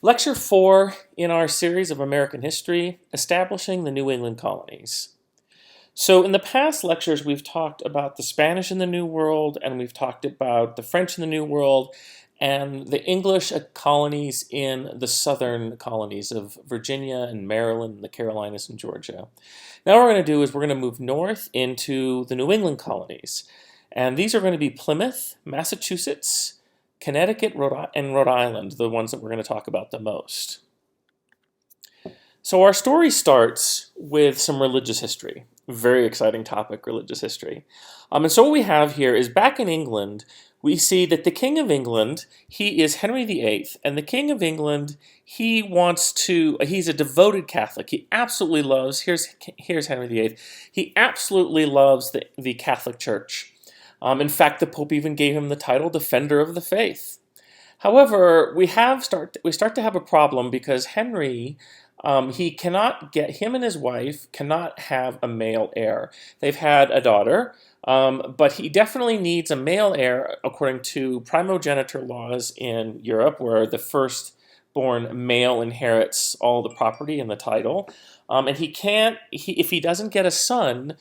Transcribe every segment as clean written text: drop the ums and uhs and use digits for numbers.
Lecture 4 in our series of American history, Establishing the New England Colonies. So in the past lectures, we've talked about the Spanish in the New World, and we've talked about the French in the New World, and the English colonies in the southern colonies of Virginia and Maryland, the Carolinas and Georgia. Now what we're going to do is we're going to move north into the New England colonies. And these are going to be Plymouth, Massachusetts, Connecticut, and Rhode Island, the ones that we're going to talk about the most. So our story starts with some religious history. Very exciting topic, religious history. And so what we have here is back in England, we see that the King of England, he is Henry VIII, and the King of England, he's a devoted Catholic. He absolutely loves, here's Henry VIII, he absolutely loves the Catholic Church. In fact, the Pope even gave him the title Defender of the Faith. However, we start to have a problem because Henry, him and his wife cannot have a male heir. They've had a daughter, but he definitely needs a male heir according to primogeniture laws in Europe, where the firstborn male inherits all the property and the title. And if he doesn't get a son,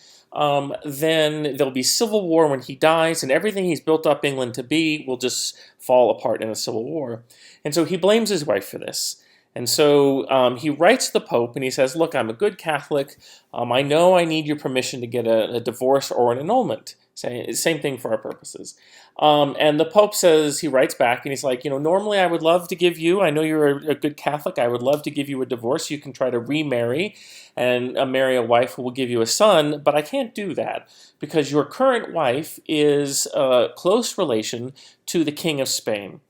then there'll be civil war when he dies, and everything he's built up England to be will just fall apart in a civil war. And so he blames his wife for this. And so he writes the Pope and he says, look, I'm a good Catholic. I know I need your permission to get a divorce or an annulment. Same thing for our purposes. And the Pope says, he writes back and he's like, normally I would love to give you, I know you're a good Catholic, I would love to give you a divorce. You can try to remarry and marry a wife who will give you a son, but I can't do that because your current wife is a close relation to the King of Spain.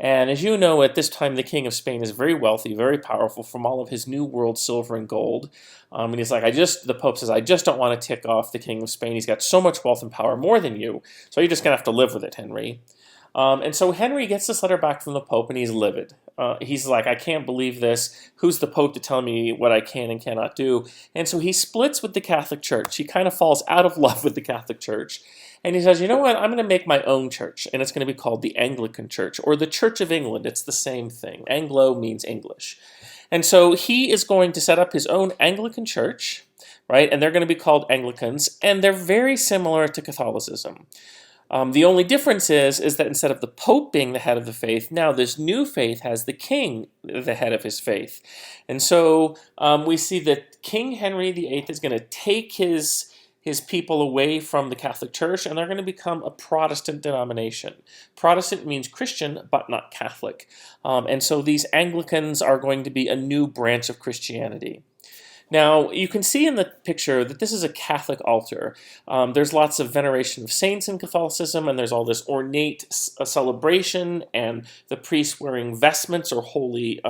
And as you know, at this time, the King of Spain is very wealthy, very powerful from all of his New World silver and gold. And he's like, the Pope says, I just don't want to tick off the King of Spain. He's got so much wealth and power, more than you. So you're just going to have to live with it, Henry. And so Henry gets this letter back from the Pope and he's livid. He's like, I can't believe this. Who's the Pope to tell me what I can and cannot do? And so he splits with the Catholic Church. He kind of falls out of love with the Catholic Church. And he says, you know what, I'm going to make my own church, and it's going to be called the Anglican Church, or the Church of England. It's the same thing. Anglo means English. And so he is going to set up his own Anglican church, right? And they're going to be called Anglicans, and they're very similar to Catholicism. The only difference is that instead of the Pope being the head of the faith, now this new faith has the king the head of his faith. And so we see that King Henry VIII is going to take his people away from the Catholic Church, and they're going to become a Protestant denomination. Protestant means Christian, but not Catholic. And so these Anglicans are going to be a new branch of Christianity. Now, you can see in the picture that this is a Catholic altar. There's lots of veneration of saints in Catholicism, and there's all this ornate celebration, and the priests wearing vestments or holy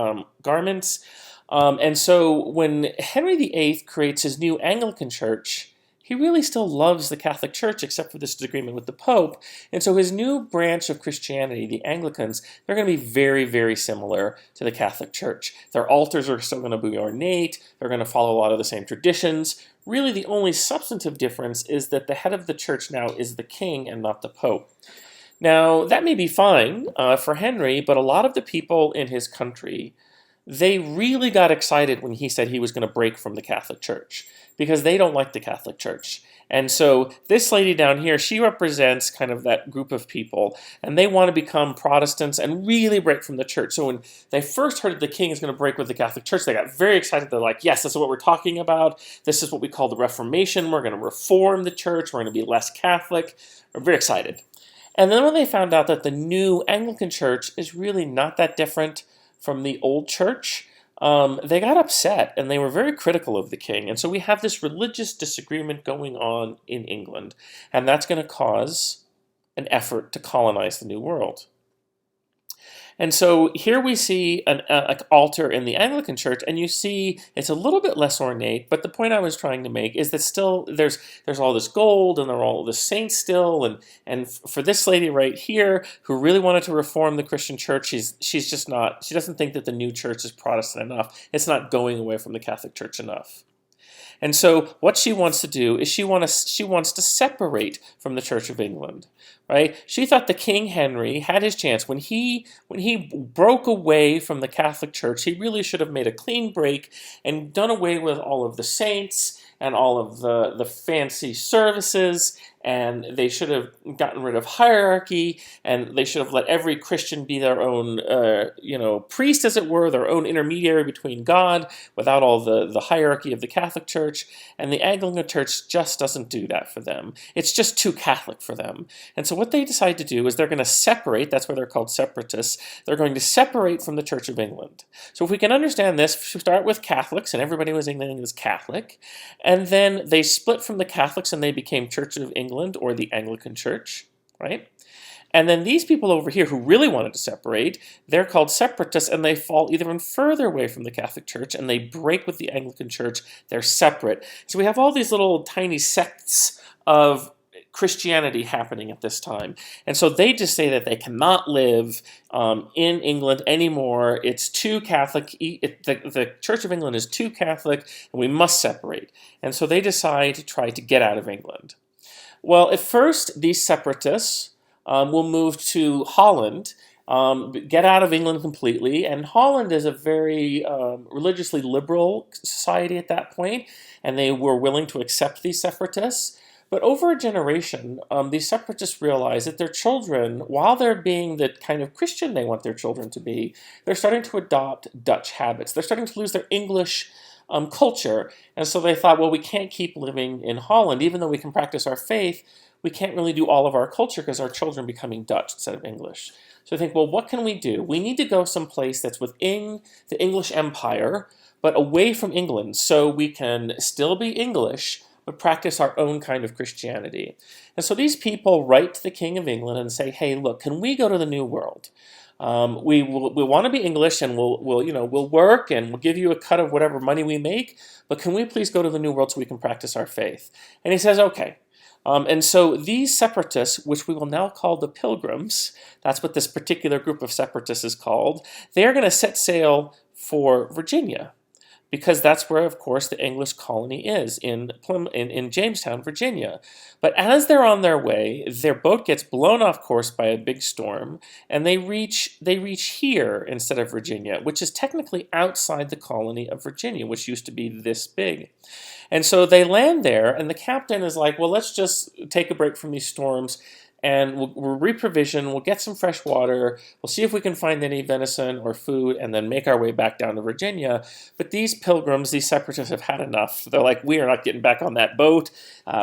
garments. And so when Henry VIII creates his new Anglican church, he really still loves the Catholic Church, except for this disagreement with the Pope. And so his new branch of Christianity, the Anglicans, they're going to be very, very similar to the Catholic Church. Their altars are still going to be ornate. They're going to follow a lot of the same traditions. Really, the only substantive difference is that the head of the church now is the king and not the Pope. Now, that may be fine for Henry, but a lot of the people in his country, they really got excited when he said he was going to break from the Catholic Church, because they don't like the Catholic Church. And so this lady down here, she represents kind of that group of people, and they want to become Protestants and really break from the church. So when they first heard the king is going to break with the Catholic Church, they got very excited. They're like, yes, this is what we're talking about. This is what we call the Reformation. We're going to reform the church. We're going to be less Catholic. We're very excited. And then when they found out that the new Anglican Church is really not that different from the old church, they got upset and they were very critical of the king. And so we have this religious disagreement going on in England, and that's going to cause an effort to colonize the New World. And so here we see an altar in the Anglican Church, and you see it's a little bit less ornate, but the point I was trying to make is that still there's all this gold, and there are all the saints still, and for this lady right here who really wanted to reform the Christian church, she doesn't think that the new church is Protestant enough. It's not going away from the Catholic Church enough. And so what she wants to do is she wants to separate from the Church of England, right? She thought the King Henry had his chance when he broke away from the Catholic Church. He really should have made a clean break and done away with all of the saints and all of the fancy services, and they should have gotten rid of hierarchy, and they should have let every Christian be their own, priest, as it were, their own intermediary between God, without all the hierarchy of the Catholic Church. And the Anglican Church just doesn't do that for them. It's just too Catholic for them. And so what they decide to do is they're going to separate. That's why they're called separatists. They're going to separate from the Church of England. So if we can understand this, we start with Catholics, and everybody was England was Catholic. And then they split from the Catholics and they became Church of England, or the Anglican Church, right? And then these people over here who really wanted to separate, they're called separatists, and they fall even further away from the Catholic Church, and they break with the Anglican Church. They're separate. So we have all these little tiny sects of Christianity happening at this time. And so they just say that they cannot live in England anymore. It's too Catholic. The Church of England is too Catholic, and we must separate. And so they decide to try to get out of England. Well, at first, these separatists will move to Holland, get out of England completely. And Holland is a very religiously liberal society at that point, and they were willing to accept these separatists. But over a generation, these separatists realize that their children, while they're being the kind of Christian they want their children to be, they're starting to adopt Dutch habits. They're starting to lose their English culture. And so they thought, well, we can't keep living in Holland. Even though we can practice our faith, we can't really do all of our culture because our children are becoming Dutch instead of English. So I think, well, what can we do? We need to go someplace that's within the English Empire, but away from England, so we can still be English, but practice our own kind of Christianity. And so these people write to the King of England and say, hey, look, can we go to the New World? We want to be English, and we'll work, and we'll give you a cut of whatever money we make, but can we please go to the New World so we can practice our faith? And he says, okay. And so these separatists, which we will now call the Pilgrims, that's what this particular group of separatists is called, they are going to set sail for Virginia, because that's where, of course, the English colony is, in Jamestown, Virginia. But as they're on their way, their boat gets blown off course by a big storm, and they reach here instead of Virginia, which is technically outside the colony of Virginia, which used to be this big. And so they land there, and the captain is like, well, let's just take a break from these storms, and we'll reprovision, we'll get some fresh water, we'll see if we can find any venison or food, and then make our way back down to Virginia. But these pilgrims, these separatists, have had enough. They're like, we are not getting back on that boat.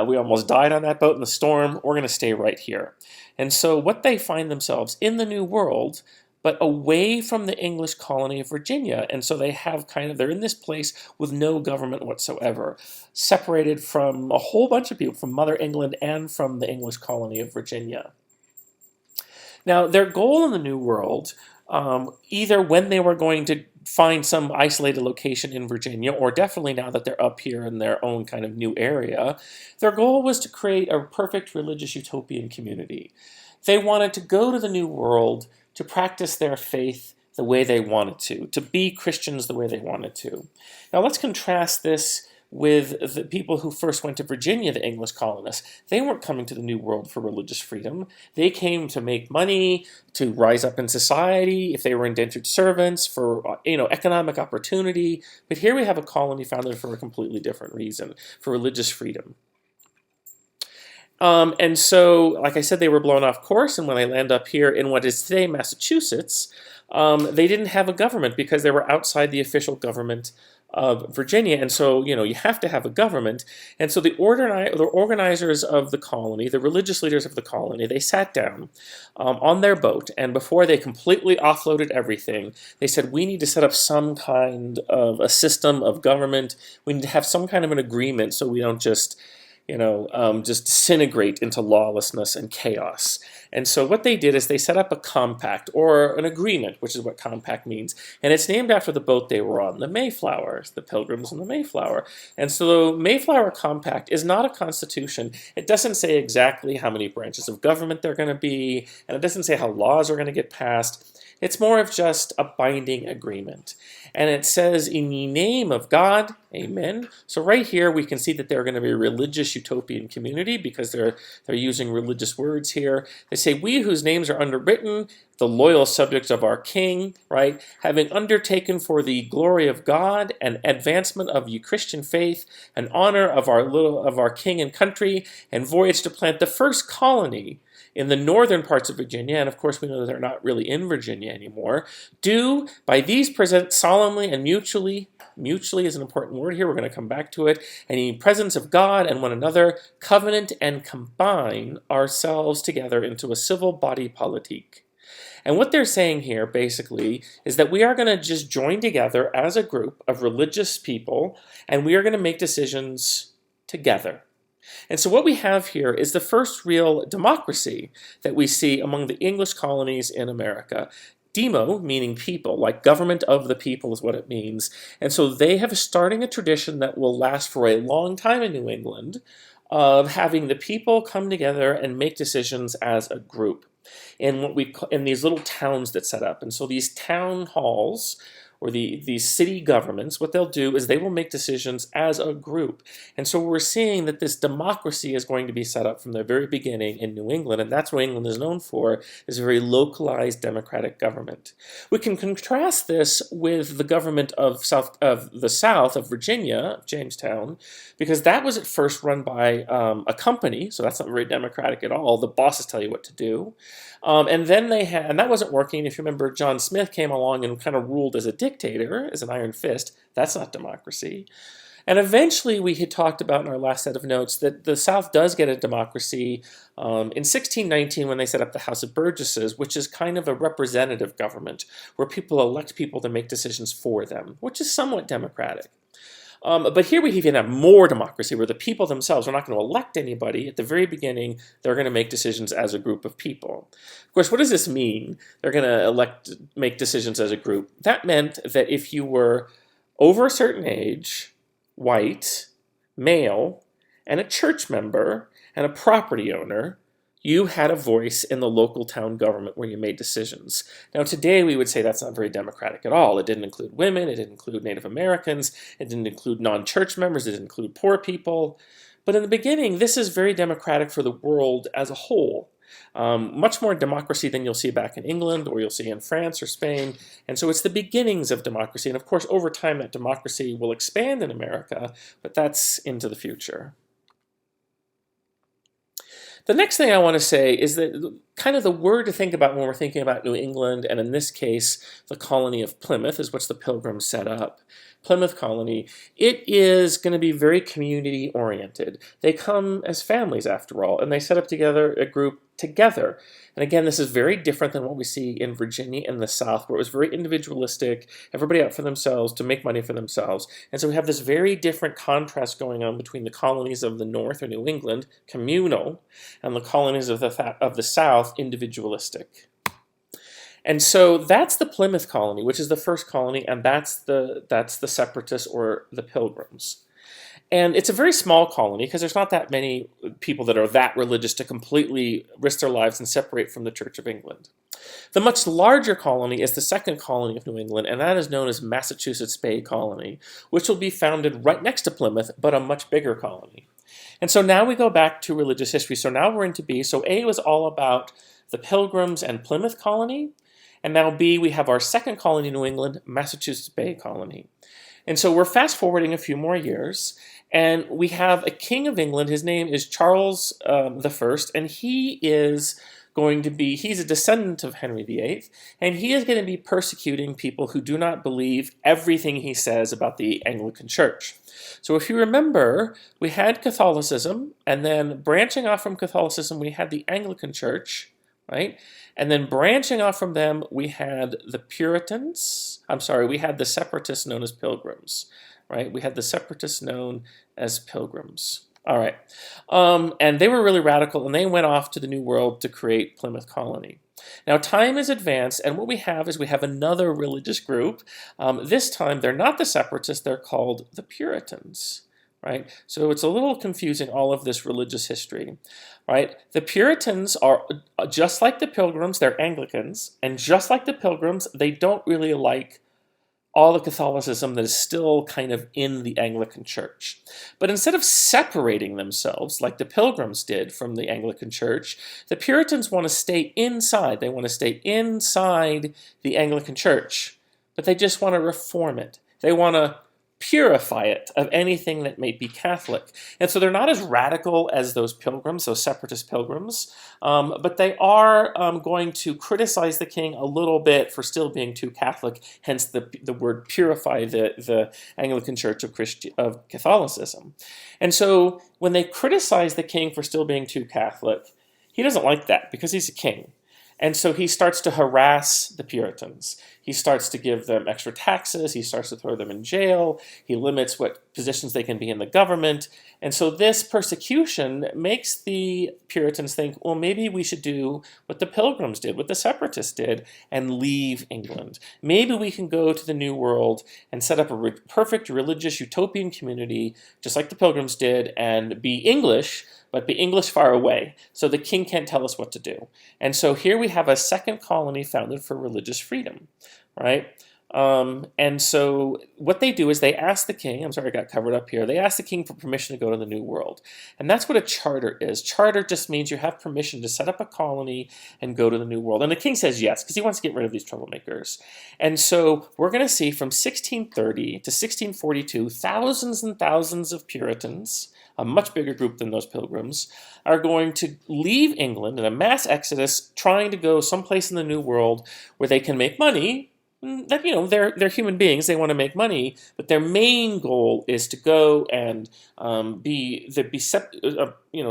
We almost died on that boat in the storm. We're going to stay right here. And so what they find themselves in the New World, but away from the English colony of Virginia. And so they're in this place with no government whatsoever, separated from a whole bunch of people, from Mother England and from the English colony of Virginia. Now, their goal in the New World, either when they were going to find some isolated location in Virginia, or definitely now that they're up here in their own kind of new area, their goal was to create a perfect religious utopian community. They wanted to go to the New World to practice their faith the way they wanted to be Christians the way they wanted to. Now let's contrast this with the people who first went to Virginia, the English colonists. They weren't coming to the New World for religious freedom. They came to make money, to rise up in society, if they were indentured servants, for economic opportunity. But here we have a colony founded for a completely different reason, for religious freedom. And so, like I said, they were blown off course, and when they land up here in what is today Massachusetts, they didn't have a government because they were outside the official government of Virginia. And so, you have to have a government. And so the organizers of the colony, the religious leaders of the colony, they sat down on their boat, and before they completely offloaded everything, they said, we need to set up some kind of a system of government. We need to have some kind of an agreement so we don't just disintegrate into lawlessness and chaos. And so what they did is they set up a compact, or an agreement, which is what compact means. And it's named after the boat they were on, the Mayflower, the Pilgrims and the Mayflower. And so the Mayflower Compact is not a constitution. It doesn't say exactly how many branches of government there are going to be, and it doesn't say how laws are going to get passed. It's more of just a binding agreement. And it says, in the name of God, amen. So right here we can see that they're going to be a religious utopian community because they're using religious words here. They say, we whose names are underwritten, the loyal subjects of our king, right, having undertaken for the glory of God and advancement of the Christian faith and honor of our king and country, and voyage to plant the first colony in the northern parts of Virginia, and of course we know that they're not really in Virginia anymore, do by these present solemnly and mutually is an important word here, we're going to come back to it, and in the presence of God and one another, covenant and combine ourselves together into a civil body politique. And what they're saying here, basically, is that we are going to just join together as a group of religious people, and we are going to make decisions together. And so what we have here is the first real democracy that we see among the English colonies in America. Demo, meaning people, like government of the people is what it means. And so they have starting a tradition that will last for a long time in New England of having the people come together and make decisions as a group in these little towns that set up. And so these town halls, or these city governments, what they'll do is they will make decisions as a group. And so we're seeing that this democracy is going to be set up from the very beginning in New England, and that's what England is known for, is a very localized democratic government. We can contrast this with the government of the South of Virginia, Jamestown, because that was at first run by a company, so that's not very democratic at all. The bosses tell you what to do. And then and that wasn't working. If you remember, John Smith came along and kind of ruled as a dictator, as an iron fist. That's not democracy. And eventually we had talked about in our last set of notes that the South does get a democracy in 1619 when they set up the House of Burgesses, which is kind of a representative government where people elect people to make decisions for them, which is somewhat democratic. But here we even have more democracy where the people themselves are not going to elect anybody. At the very beginning, they're going to make decisions as a group of people. Of course, what does this mean? They're going to make decisions as a group. That meant that if you were over a certain age, white, male, and a church member, and a property owner, you had a voice in the local town government where you made decisions. Now today we would say that's not very democratic at all. It didn't include women, it didn't include Native Americans, it didn't include non-church members, it didn't include poor people. But in the beginning, this is very democratic for the world as a whole. Much more democracy than you'll see back in England or you'll see in France or Spain. And so it's the beginnings of democracy. And of course, over time, that democracy will expand in America, but that's into the future. The next thing I want to say is that kind of the word to think about when we're thinking about New England, and in this case, the colony of Plymouth is what the Pilgrims set up. Plymouth colony, it is going to be very community-oriented. They come as families, after all, and they set up together a group together. And again, this is very different than what we see in Virginia and the South, where it was very individualistic, everybody out for themselves to make money for themselves. And so we have this very different contrast going on between the colonies of the North, or New England, communal, and the colonies of the South, individualistic. And so that's the Plymouth colony, which is the first colony, and that's the Separatists or the Pilgrims. And it's a very small colony because there's not that many people that are that religious to completely risk their lives and separate from the Church of England. The much larger colony is the second colony of New England, and that is known as Massachusetts Bay Colony, which will be founded right next to Plymouth, but a much bigger colony. And so now we go back to religious history. So now we're into B. So A was all about the Pilgrims and Plymouth colony. And now B, we have our second colony in New England, Massachusetts Bay Colony. And so we're fast forwarding a few more years, and we have a king of England. His name is Charles I, and he's a descendant of Henry VIII, and he is going to be persecuting people who do not believe everything he says about the Anglican Church. So if you remember, we had Catholicism, and then branching off from Catholicism, we had the Anglican Church, right? And then branching off from them, we had the we had the Separatists known as Pilgrims, right? We had the Separatists known as Pilgrims. All right. And they were really radical, and they went off to the New World to create Plymouth Colony. Now, time has advanced, and what we have is we have another religious group. This time, they're not the Separatists, they're called the Puritans. Right? So it's a little confusing, all of this religious history. right? The Puritans are just like the Pilgrims, they're Anglicans, and just like the Pilgrims, they don't really like all the Catholicism that is still kind of in the Anglican Church. But instead of separating themselves, like the Pilgrims did from the Anglican Church, the Puritans want to stay inside. They want to stay inside the Anglican Church, but they just want to reform it. They want to purify it of anything that may be Catholic. And so they're not as radical as those Pilgrims, those separatist Pilgrims, but they are going to criticize the king a little bit for still being too Catholic, hence the word purify the Anglican Church of Catholicism. And so when they criticize the king for still being too Catholic, he doesn't like that because he's a king. And so he starts to harass the Puritans. He starts to give them extra taxes. He starts to throw them in jail. He limits what positions they can be in the government. And so this persecution makes the Puritans think, well, maybe we should do what the Pilgrims did, what the Separatists did, and leave England. Maybe we can go to the New World and set up a perfect religious utopian community, just like the Pilgrims did, and be English, but be English far away, so the king can't tell us what to do. And so here we have a second colony founded for religious freedom, right? And so what they do is they ask the king, I'm sorry I got covered up here, they ask the king for permission to go to the New World. And that's what a charter is. Charter just means you have permission to set up a colony and go to the New World. And the king says yes, because he wants to get rid of these troublemakers. And so we're going to see from 1630 to 1642, thousands and thousands of Puritans, a much bigger group than those Pilgrims, are going to leave England in a mass exodus, trying to go someplace in the New World where they can make money. That, they're human beings. They want to make money, but their main goal is to go and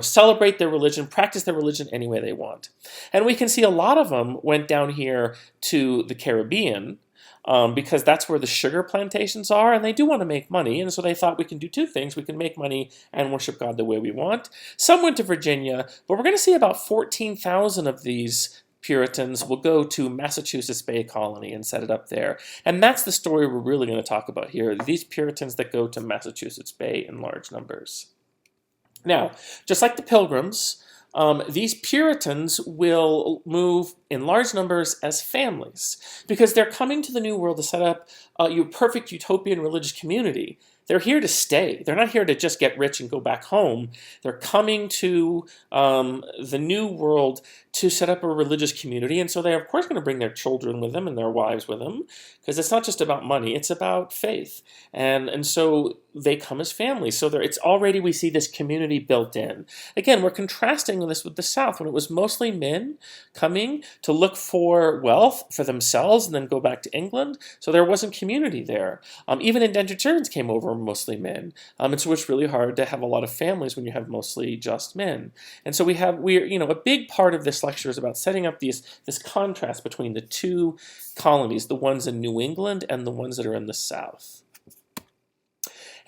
celebrate their religion, practice their religion any way they want. And we can see a lot of them went down here to the Caribbean. Because that's where the sugar plantations are, and they do want to make money, and so they thought we can do two things. We can make money and worship God the way we want. Some went to Virginia, but we're going to see about 14,000 of these Puritans will go to Massachusetts Bay Colony and set it up there. And that's the story we're really going to talk about here, these Puritans that go to Massachusetts Bay in large numbers. Now, just like the Pilgrims, these Puritans will move in large numbers as families because they're coming to the New World to set up a perfect utopian religious community. They're here to stay. They're not here to just get rich and go back home. They're coming to the New World to set up a religious community. And so they're, of course, going to bring their children with them and their wives with them because it's not just about money. It's about faith. And so they come as families. So it's already, we see this community built in. Again, we're contrasting this with the South when it was mostly men coming to look for wealth for themselves and then go back to England. So there wasn't community there. Even indentured servants came over, mostly men. And so it's really hard to have a lot of families when you have mostly just men. And so a big part of this lecture is about setting up this contrast between the two colonies, the ones in New England and the ones that are in the South.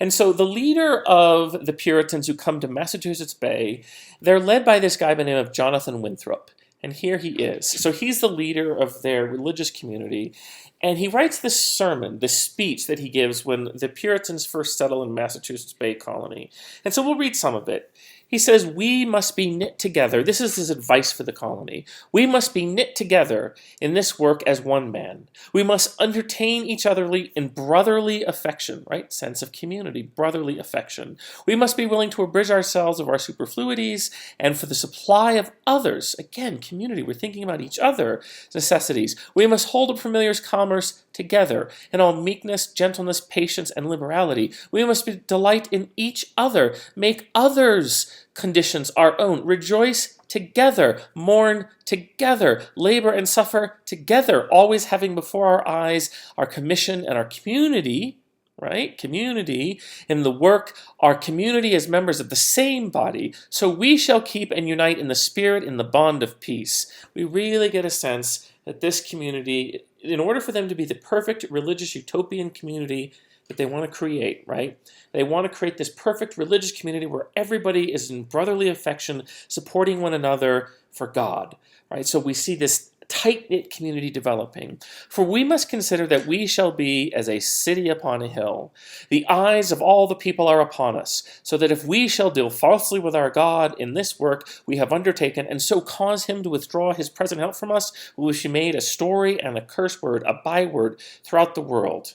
And so the leader of the Puritans who come to Massachusetts Bay, they're led by this guy by the name of Jonathan Winthrop. And here he is. So he's the leader of their religious community. And he writes this sermon, this speech that he gives when the Puritans first settle in Massachusetts Bay Colony. And so we'll read some of it. He says, we must be knit together. This is his advice for the colony. We must be knit together in this work as one man. We must entertain each other in brotherly affection, right? Sense of community, brotherly affection. We must be willing to abridge ourselves of our superfluities and for the supply of others. Again, community. We're thinking about each other's necessities. We must hold up familiars' commerce together in all meekness, gentleness, patience, and liberality. We must delight in each other, make others' conditions our own, rejoice together, mourn together, labor and suffer together, always having before our eyes our commission and our community, right? Community in the work, our community as members of the same body, so we shall keep and unite in the spirit in the bond of peace. We really get a sense that this community, in order for them to be the perfect religious utopian community that they want to create, right? They want to create this perfect religious community where everybody is in brotherly affection, supporting one another for God, right? So we see this tight-knit community developing. For we must consider that we shall be as a city upon a hill. The eyes of all the people are upon us, so that if we shall deal falsely with our God in this work we have undertaken, and so cause him to withdraw his present help from us, we will be made a story and a curse word, a byword throughout the world.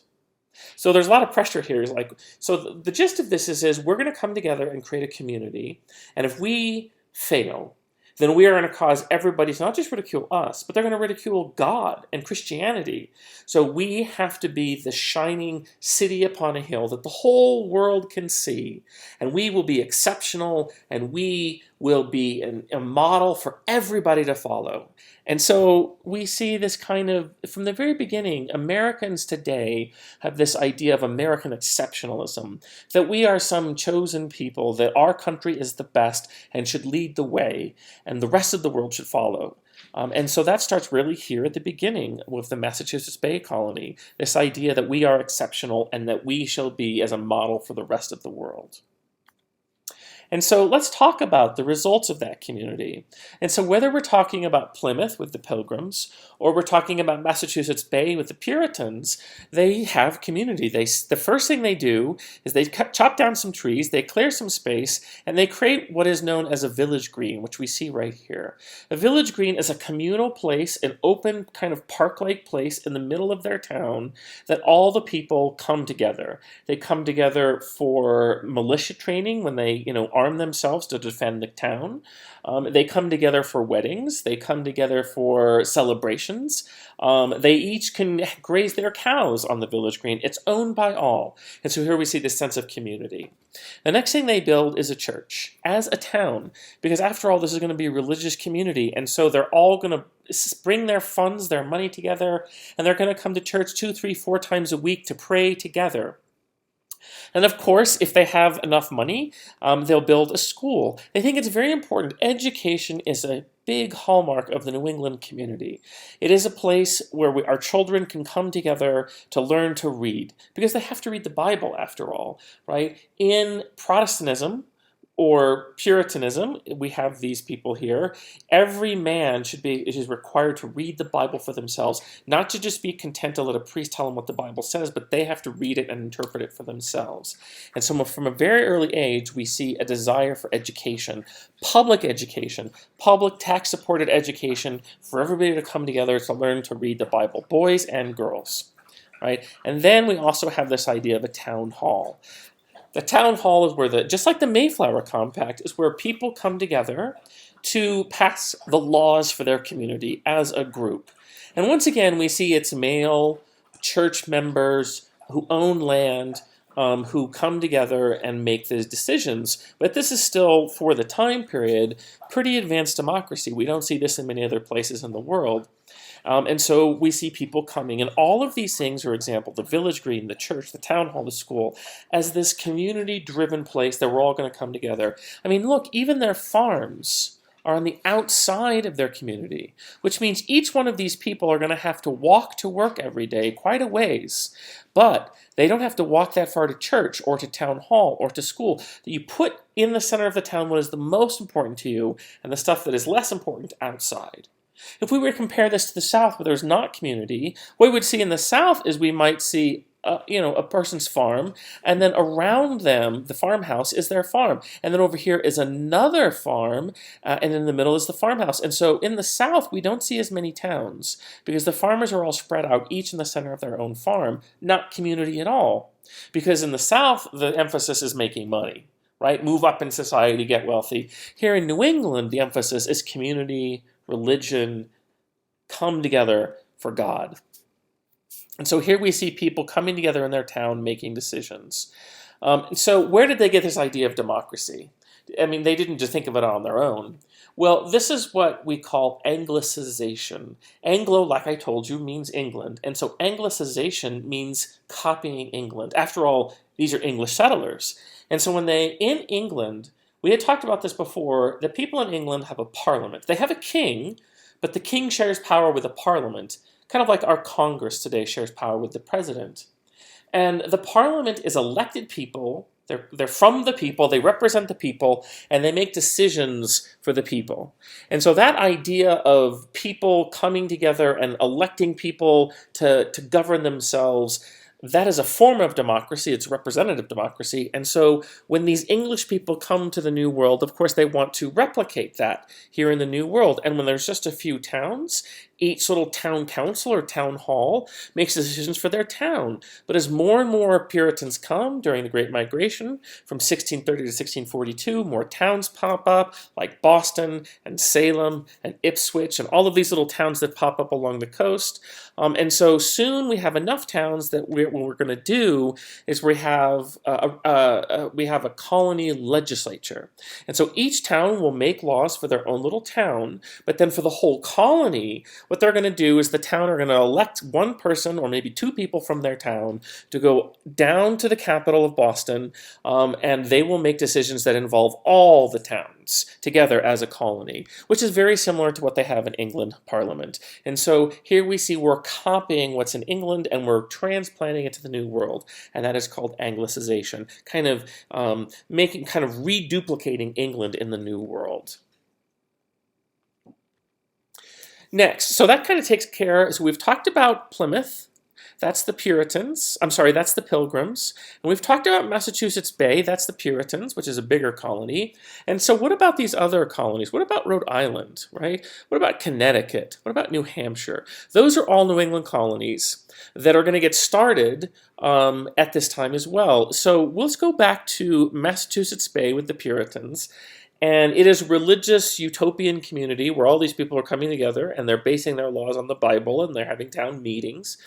So there's a lot of pressure here. So the gist of this is we're going to come together and create a community, and if we fail, then we are going to cause everybody to not just ridicule us, but they're going to ridicule God and Christianity. So we have to be the shining city upon a hill that the whole world can see, and we will be exceptional, and we will be a model for everybody to follow. And so we see this kind of, from the very beginning, Americans today have this idea of American exceptionalism, that we are some chosen people, that our country is the best and should lead the way, and the rest of the world should follow. And so that starts really here at the beginning with the Massachusetts Bay Colony, this idea that we are exceptional and that we shall be as a model for the rest of the world. And so let's talk about the results of that community. And so whether we're talking about Plymouth with the Pilgrims, or we're talking about Massachusetts Bay with the Puritans, they have community. The first thing they do is they chop down some trees, they clear some space, and they create what is known as a village green, which we see right here. A village green is a communal place, an open kind of park-like place in the middle of their town that all the people come together. They come together for militia training when they, arm themselves to defend the town. They come together for weddings. They come together for celebrations. They each can graze their cows on the village green. It's owned by all. And so here we see this sense of community. The next thing they build is a church as a town, because after all, this is going to be a religious community. And so they're all going to bring their funds, their money together, and they're going to come to church 2, 3, 4 times a week to pray together. And of course, if they have enough money, they'll build a school. They think it's very important. Education is a big hallmark of the New England community. It is a place where our children can come together to learn to read, because they have to read the Bible after all, right? In Protestantism, or Puritanism, we have these people here. Every man is required to read the Bible for themselves, not to just be content to let a priest tell them what the Bible says, but they have to read it and interpret it for themselves. And so from a very early age, we see a desire for education, public tax-supported education for everybody to come together to learn to read the Bible, boys and girls, right? And then we also have this idea of a town hall. The town hall is where just like the Mayflower Compact, is where people come together to pass the laws for their community as a group. And once again, we see it's male church members who own land, who come together and make these decisions. But this is still, for the time period, pretty advanced democracy. We don't see this in many other places in the world. And so we see people coming, and all of these things, for example, the village green, the church, the town hall, the school, as this community-driven place that we're all going to come together. I mean, look, even their farms are on the outside of their community, which means each one of these people are going to have to walk to work every day quite a ways. But they don't have to walk that far to church or to town hall or to school. You put in the center of the town what is the most important to you, and the stuff that is less important outside. If we were to compare this to the South, where there's not community, what we would see in the South is we might see a person's farm, and then around them, the farmhouse is their farm. And then over here is another farm, and in the middle is the farmhouse. And so in the South, we don't see as many towns, because the farmers are all spread out, each in the center of their own farm, not community at all. Because in the South, the emphasis is making money, right? Move up in society, get wealthy. Here in New England, the emphasis is community, religion, come together for God. And so here we see people coming together in their town making decisions. So where did they get this idea of democracy? I mean, they didn't just think of it on their own. Well, this is what we call Anglicization. Anglo, like I told you, means England. And so Anglicization means copying England. After all, these are English settlers. And so in England, we had talked about this before, the people in England have a parliament. They have a king, but the king shares power with the parliament, kind of like our Congress today shares power with the president. And the parliament is elected people They're from the people, they represent the people, and they make decisions for the people. And so that idea of people coming together and electing people to govern themselves, that is a form of democracy. It's representative democracy. And so when these English people come to the New World, of course, they want to replicate that here in the New World. And when there's just a few towns, each little town council or town hall makes decisions for their town. But as more and more Puritans come during the Great Migration from 1630 to 1642, more towns pop up like Boston and Salem and Ipswich and all of these little towns that pop up along the coast. And so soon we have enough towns that what we're going to do is we have a colony legislature. And so each town will make laws for their own little town, but then for the whole colony, what they're going to do is the town are going to elect one person or maybe two people from their town to go down to the capital of Boston, and they will make decisions that involve all the towns together as a colony, which is very similar to what they have in England Parliament. And so here we see we're copying what's in England and we're transplanting it to the New World, and that is called Anglicization, kind of reduplicating England in the New World. Next, so that kind of takes care, so we've talked about Plymouth, that's the Puritans, that's the Pilgrims, and we've talked about Massachusetts Bay, that's the Puritans, which is a bigger colony. And so what about these other colonies? What about Rhode Island, right? What about Connecticut? What about New Hampshire? Those are all New England colonies that are going to get started at this time as well. So let's go back to Massachusetts Bay with the Puritans. And it is a religious utopian community where all these people are coming together and they're basing their laws on the Bible and they're having town meetings.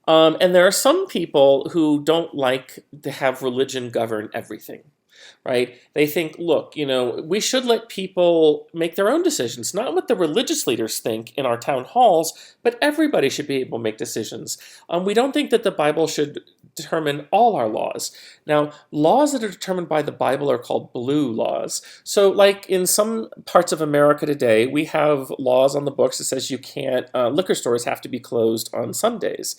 And there are some people who don't like to have religion govern everything, right? They think, look, we should let people make their own decisions, not what the religious leaders think in our town halls, but everybody should be able to make decisions. We don't think that the Bible should determine all our laws. Now, laws that are determined by the Bible are called blue laws. So like in some parts of America today, we have laws on the books that says you can't, liquor stores have to be closed on Sundays.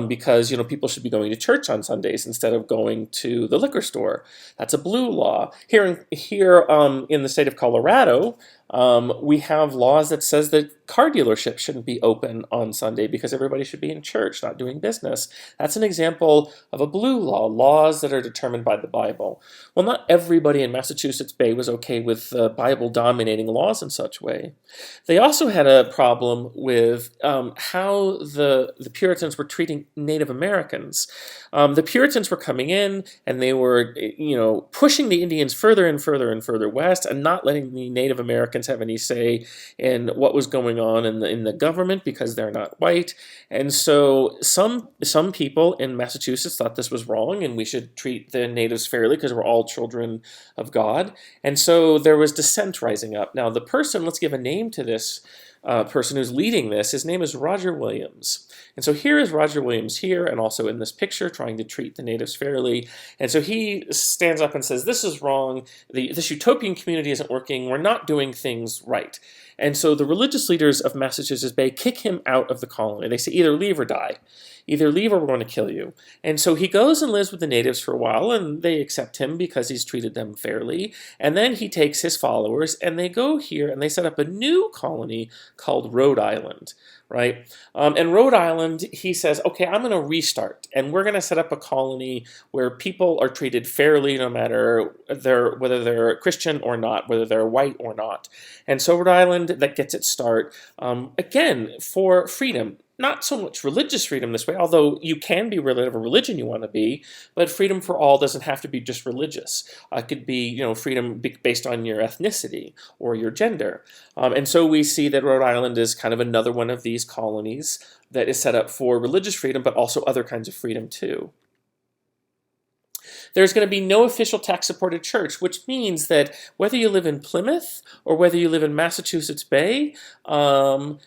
Because people should be going to church on Sundays instead of going to the liquor store. That's a blue law. Here in the state of Colorado, we have laws that says that car dealerships shouldn't be open on Sunday because everybody should be in church, not doing business. That's an example of a blue law, laws that are determined by the Bible. Well, not everybody in Massachusetts Bay was okay with the Bible dominating laws in such way. They also had a problem with how the Puritans were treating Native Americans. The Puritans were coming in and they were, pushing the Indians further and further and further west and not letting the Native Americans have any say in what was going on in the government because they're not white. And so some people in Massachusetts thought this was wrong and we should treat the natives fairly because we're all children of God. And so there was dissent rising up. Now the person, let's give a name to this person who's leading this. His name is Roger Williams. And so here is Roger Williams here and also in this picture trying to treat the natives fairly. And so he stands up and says, this is wrong. This utopian community isn't working. We're not doing things right. And so the religious leaders of Massachusetts Bay kick him out of the colony. They say either leave or die. Either leave or we're going to kill you. And so he goes and lives with the natives for a while and they accept him because he's treated them fairly. And then he takes his followers and they go here and they set up a new colony called Rhode Island. Right? And Rhode Island, he says, okay, I'm going to restart, and we're going to set up a colony where people are treated fairly no matter whether they're Christian or not, whether they're white or not. And so Rhode Island, that gets its start, again, for freedom. Not so much religious freedom this way, although you can be whatever religion you want to be, but freedom for all doesn't have to be just religious. It could be, freedom based on your ethnicity or your gender. And so we see that Rhode Island is kind of another one of these colonies that is set up for religious freedom, but also other kinds of freedom too. There's going to be no official tax-supported church, which means that whether you live in Plymouth or whether you live in Massachusetts Bay, everybody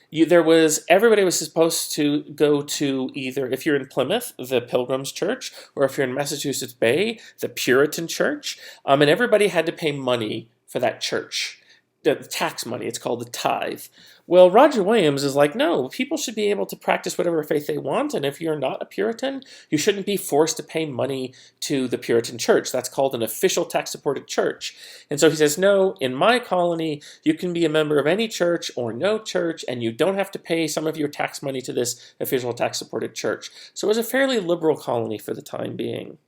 was supposed to go to either, if you're in Plymouth, the Pilgrims Church, or if you're in Massachusetts Bay, the Puritan Church, and everybody had to pay money for that church. The tax money, it's called the tithe. Well, Roger Williams is like, no, people should be able to practice whatever faith they want, and if you're not a Puritan, you shouldn't be forced to pay money to the Puritan church. That's called an official tax-supported church. And so he says, no, in my colony, you can be a member of any church or no church, and you don't have to pay some of your tax money to this official tax-supported church. So it was a fairly liberal colony for the time being.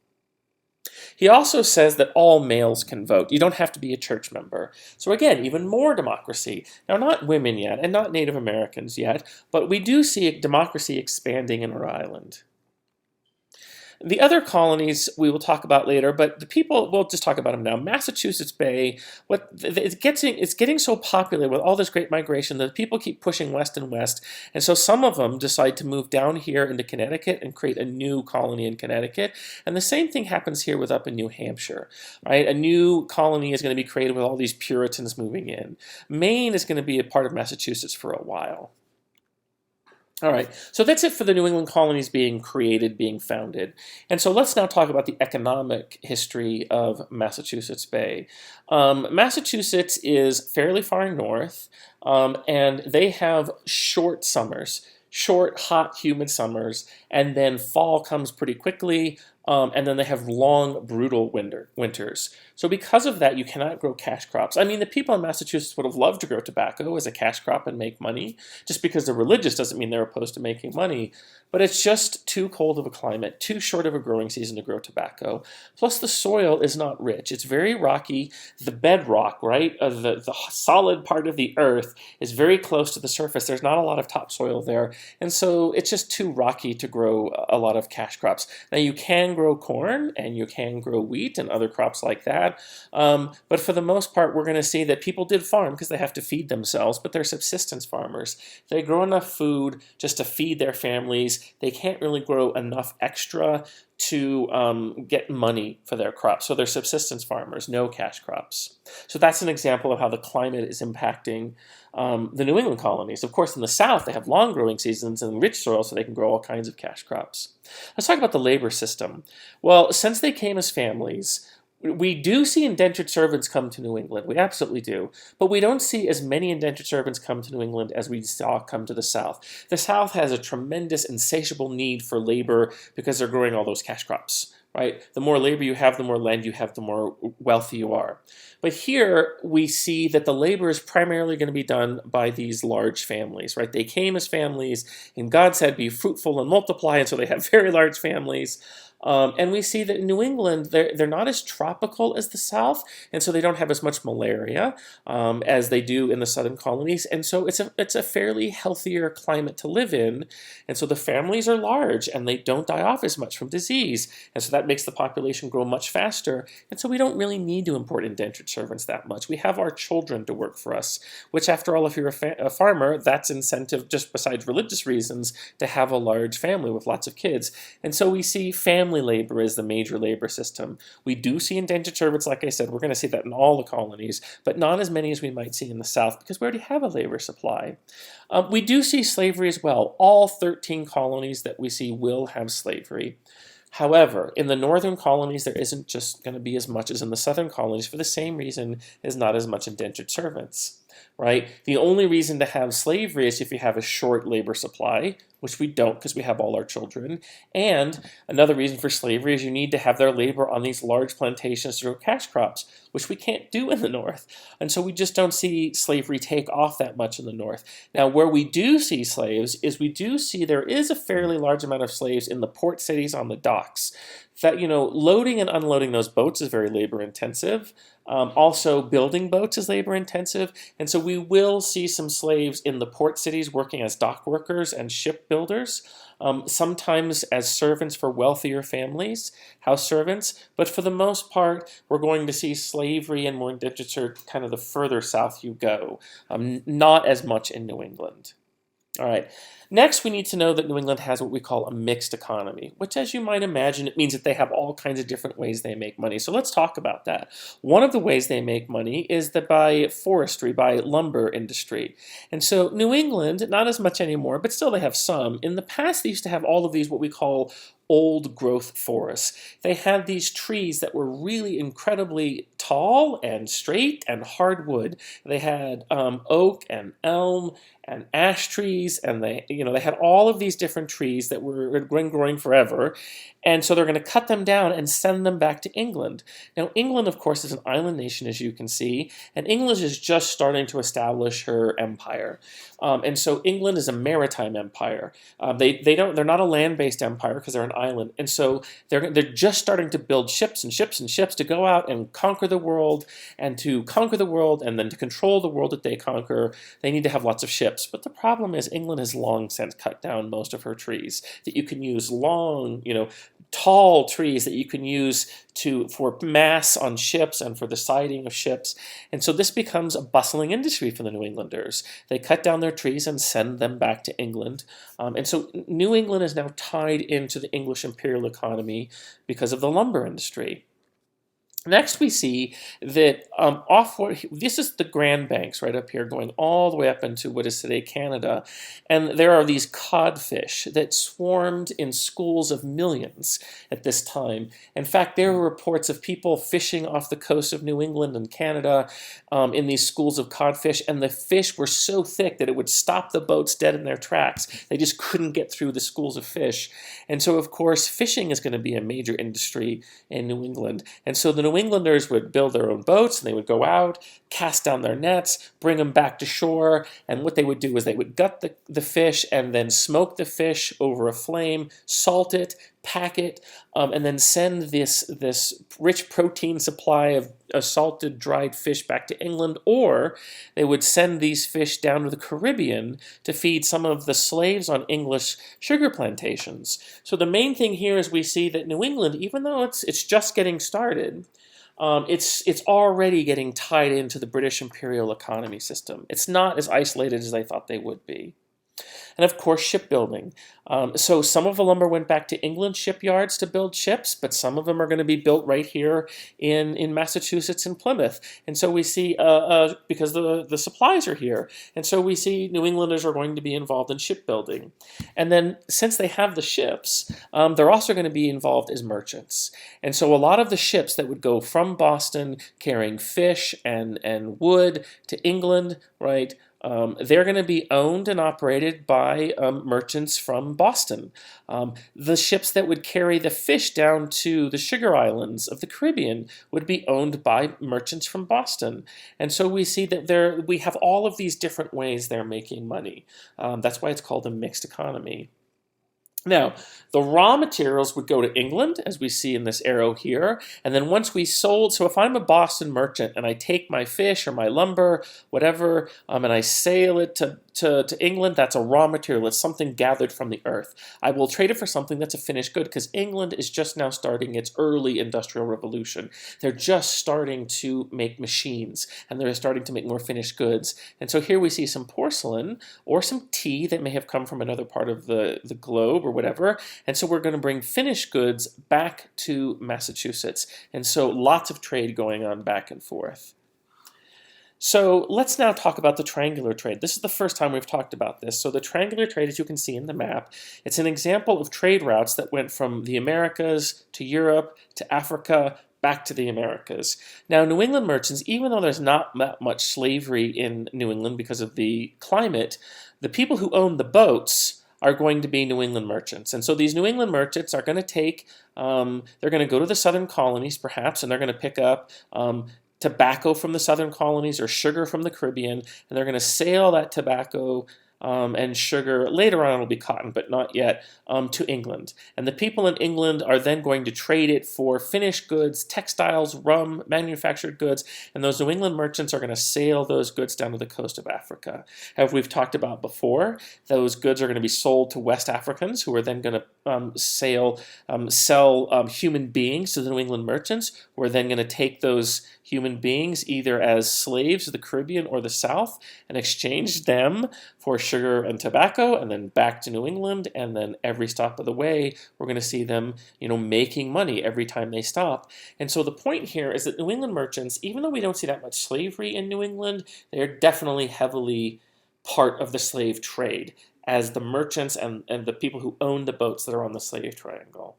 He also says that all males can vote. You don't have to be a church member. So again, even more democracy. Now, not women yet, and not Native Americans yet, but we do see democracy expanding in our island. The other colonies we will talk about later, but the people, we'll just talk about them now. Massachusetts Bay, it's getting so popular with all this great migration that people keep pushing west and west, and so some of them decide to move down here into Connecticut and create a new colony in Connecticut, and the same thing happens here with up in New Hampshire, right? A new colony is going to be created with all these Puritans moving in. Maine is going to be a part of Massachusetts for a while. All right, so that's it for the New England colonies being created, being founded. And so let's now talk about the economic history of Massachusetts Bay. Massachusetts is fairly far north, and they have short summers, short, hot, humid summers, and then fall comes pretty quickly, and then they have long, brutal winters. So because of that, you cannot grow cash crops. I mean, the people in Massachusetts would have loved to grow tobacco as a cash crop and make money. Just because they're religious doesn't mean they're opposed to making money. But it's just too cold of a climate, too short of a growing season to grow tobacco. Plus, the soil is not rich. It's very rocky. The bedrock, right, the solid part of the earth is very close to the surface. There's not a lot of topsoil there. And so it's just too rocky to grow a lot of cash crops. Now, you can grow corn and you can grow wheat and other crops like that. But for the most part, we're going to see that people did farm because they have to feed themselves, but they're subsistence farmers. They grow enough food just to feed their families. They can't really grow enough extra to get money for their crops. So they're subsistence farmers, no cash crops. So that's an example of how the climate is impacting the New England colonies. Of course, in the South, they have long growing seasons and rich soil, so they can grow all kinds of cash crops. Let's talk about the labor system. Well, since they came as families, we do see indentured servants come to New England. We absolutely do. But we don't see as many indentured servants come to New England as we saw come to the South. The South has a tremendous, insatiable need for labor because they're growing all those cash crops, right? The more labor you have, the more land you have, the more wealthy you are. But here we see that the labor is primarily going to be done by these large families, right? They came as families, and God said, be fruitful and multiply, and so they have very large families. And we see that in New England, they're not as tropical as the South, and so they don't have as much malaria as they do in the southern colonies. And so it's a fairly healthier climate to live in. And so the families are large, and they don't die off as much from disease. And so that makes the population grow much faster. And so we don't really need to import indentured servants that much. We have our children to work for us, which after all, if you're a farmer, that's incentive just besides religious reasons to have a large family with lots of kids. And so we see family labor is the major labor system. We do see indentured servants, like I said, we're going to see that in all the colonies, but not as many as we might see in the South because we already have a labor supply. We do see slavery as well. All 13 colonies that we see will have slavery. However, in the northern colonies, there isn't just going to be as much as in the southern colonies for the same reason as not as much indentured servants, right? The only reason to have slavery is if you have a short labor supply, which we don't because we have all our children. And another reason for slavery is you need to have their labor on these large plantations to grow cash crops, which we can't do in the North. And so we just don't see slavery take off that much in the North. Now, where we do see slaves is we do see there is a fairly large amount of slaves in the port cities on the docks. That, loading and unloading those boats is very labor intensive. Also, building boats is labor intensive. And so we will see some slaves in the port cities working as dock workers and shipbuilders, sometimes as servants for wealthier families, house servants. But for the most part, we're going to see slavery and more indentured servants kind of the further south you go, not as much in New England. All right. Next, we need to know that New England has what we call a mixed economy, which, as you might imagine, it means that they have all kinds of different ways they make money. So let's talk about that. One of the ways they make money is that by forestry, by lumber industry. And so New England, not as much anymore, but still they have some. In the past, they used to have all of these what we call old growth forests. They had these trees that were really incredibly tall and straight and hardwood. They had oak and elm and ash trees, and they had all of these different trees that were growing forever, and so they're going to cut them down and send them back to England. Now, England, of course, is an island nation, as you can see, and England is just starting to establish her empire. And so England is a maritime empire. They're not a land-based empire because they're an island, and so they're just starting to build ships and ships and ships to go out and conquer the world, and to conquer the world, and then to control the world that they conquer, they need to have lots of ships. But the problem is England has long since cut down most of her trees that you can use long, tall trees that you can use for masts on ships and for the siding of ships. And so this becomes a bustling industry for the New Englanders. They cut down their trees and send them back to England. And so New England is now tied into the English imperial economy because of the lumber industry. Next, we see that this is the Grand Banks right up here, going all the way up into what is today Canada. And there are these codfish that swarmed in schools of millions at this time. In fact, there were reports of people fishing off the coast of New England and Canada in these schools of codfish, and the fish were so thick that it would stop the boats dead in their tracks. They just couldn't get through the schools of fish. And so, of course, fishing is going to be a major industry in New England. And so the New Englanders would build their own boats, and they would go out, cast down their nets, bring them back to shore, and what they would do is they would gut the fish and then smoke the fish over a flame, salt it, pack it, and then send this rich protein supply of salted dried fish back to England, or they would send these fish down to the Caribbean to feed some of the slaves on English sugar plantations. So the main thing here is we see that New England, even though it's just getting started, it's already getting tied into the British imperial economy system. It's not as isolated as they thought they would be. And of course, shipbuilding. So some of the lumber went back to England shipyards to build ships, but some of them are going to be built right here in Massachusetts and Plymouth. And so we see, because the supplies are here, and so we see New Englanders are going to be involved in shipbuilding. And then since they have the ships, they're also going to be involved as merchants. And so a lot of the ships that would go from Boston carrying fish and wood to England, right, they're going to be owned and operated by merchants from Boston. The ships that would carry the fish down to the sugar islands of the Caribbean would be owned by merchants from Boston. And so we see that we have all of these different ways they're making money. That's why it's called a mixed economy. Now, the raw materials would go to England, as we see in this arrow here, and then once we sold, so if I'm a Boston merchant and I take my fish or my lumber, whatever, and I sail it to England, that's a raw material. It's something gathered from the earth. I will trade it for something that's a finished good, because England is just now starting its early industrial revolution. They're just starting to make machines, and they're starting to make more finished goods. And so here we see some porcelain or some tea that may have come from another part of the globe or whatever. And so we're going to bring finished goods back to Massachusetts. And so lots of trade going on back and forth. So let's now talk about the triangular trade. This is the first time we've talked about this. So the triangular trade, as you can see in the map, it's an example of trade routes that went from the Americas to Europe to Africa, back to the Americas. Now, New England merchants, even though there's not that much slavery in New England because of the climate, the people who own the boats are going to be New England merchants. And so these New England merchants are going to they're going to go to the southern colonies perhaps, and they're going to pick up tobacco from the southern colonies or sugar from the Caribbean, and they're going to sail that tobacco and sugar, later on it'll be cotton, but not yet, to England. And the people in England are then going to trade it for finished goods, textiles, rum, manufactured goods, and those New England merchants are going to sail those goods down to the coast of Africa. As we've talked about before, those goods are going to be sold to West Africans, who are then going to sell human beings to the New England merchants, who are then going to take those human beings either as slaves to the Caribbean or the South and exchange them for sugar and tobacco, and then back to New England, and then every stop of the way we're going to see them, making money every time they stop. And so the point here is that New England merchants, even though we don't see that much slavery in New England, they are definitely heavily part of the slave trade as the merchants and the people who own the boats that are on the slave triangle.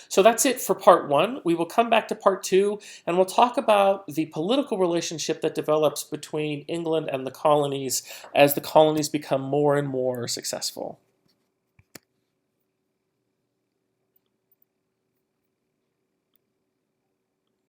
So that's it for part one. We will come back to part two, and we'll talk about the political relationship that develops between England and the colonies as the colonies become more and more successful.